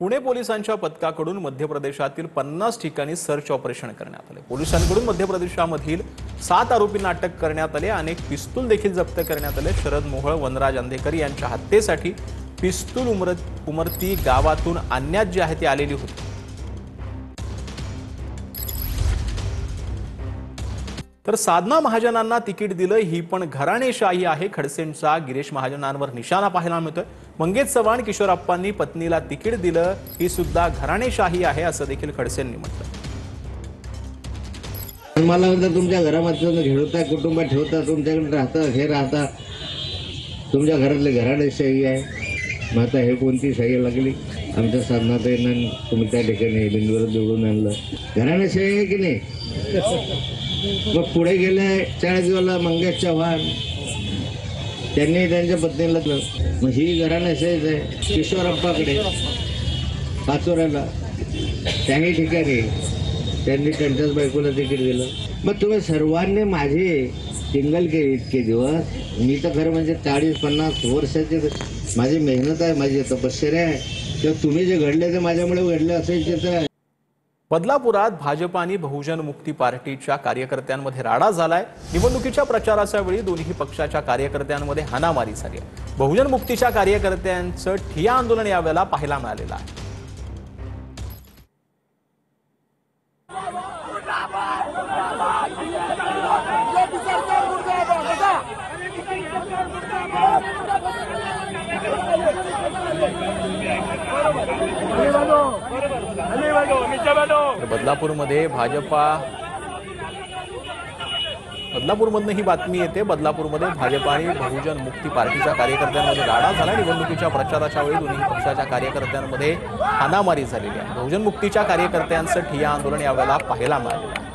पुणे पोलिसांच्या पथकाकडून मध्य प्रदेशातील 50 ठिकाणी सर्च ऑपरेशन करण्यात आले। पोलिसांकडून मध्य प्रदेशामधील 7 आरोपींना अटक करण्यात आले। अनेक पिस्तूल देखील जप्त करण्यात आले। शरद मोहोळ, वनराज अंधेकर यांच्या हत्येसाठी पिस्तूल उमरती गावातून आणण्यात जी आहे ती आलेली होती। तर साधना महाजनांना तिकीट दिलं ही पण घराणेशाही आहे। खडसेंचा गिरीश महाजनांवर निशाणा पाहायला मिळतोय। मंगेश चव्हाण, किशोरप्पांनी पत्नीला तिकीट दिलं ही सुद्धा घराणेशाही आहे असं देखील खडसेंनी म्हटलं। मला म्हणतात तुमच्या घरामध्ये घेऊता, कुटुंबात ठेवता, तुमच्याकडे राहता, हे राहता, तुमच्या घरातले घराणेशाही आहे। मग आता हे कोणती शाही लागली? आमच्या साधनाताईंना तुम्ही त्या ठिकाणी बिनविरोध निवडून आणलं, घराणेशाही आहे की नाही? मग पुढे गेले 40वाला मंगेश चव्हाण, त्यांनी त्यांच्या पत्नीला मग ही घराणेशाहीच आहे। किशोरप्पाकडे पाचोऱ्याला त्याही ठिकाणी त्यांनी त्यांच्याच बायकोला तिकीट दिलं। मग तुम्ही सर्वांनी माझे टिंगल केली इतके दिवस। मी तर खरं म्हणजे 40-50 वर्षाची माझी मेहनत आहे, माझी तपश्चर्या आहे, किंवा तुम्ही जे घडले ते माझ्यामुळे घडले असे चित्र आहे। बदलापुरात भाजप आणि बहुजन मुक्ती पार्टीच्या कार्यकर्त्यांमध्ये राडा झालाय। निवडणुकीच्या प्रचाराच्या वेळी दोन्ही पक्षाच्या कार्यकर्त्यांमध्ये हाणामारी झाली आहे। बहुजन मुक्तीच्या कार्यकर्त्यांचं ठिय्या आंदोलन यावेळेला पाहायला मिळालेलं आहे। बदलापूरमध्ये बदलापूरमधून ही बातमी येते। बदलापूरमध्ये भाजप आणि बहुजन मुक्ती पार्टीच्या कार्यकर्त्यांमध्ये राडा झाला। निवडणुकीच्या प्रचाराच्या वेळी दोन्ही पक्षाच्या कार्यकर्त्यांमध्ये हाणामारी झालेली आहे। बहुजन मुक्तीच्या कार्यकर्त्यांचं ठिय्या आंदोलन यावेळेला पाहायला मिळालं आहे।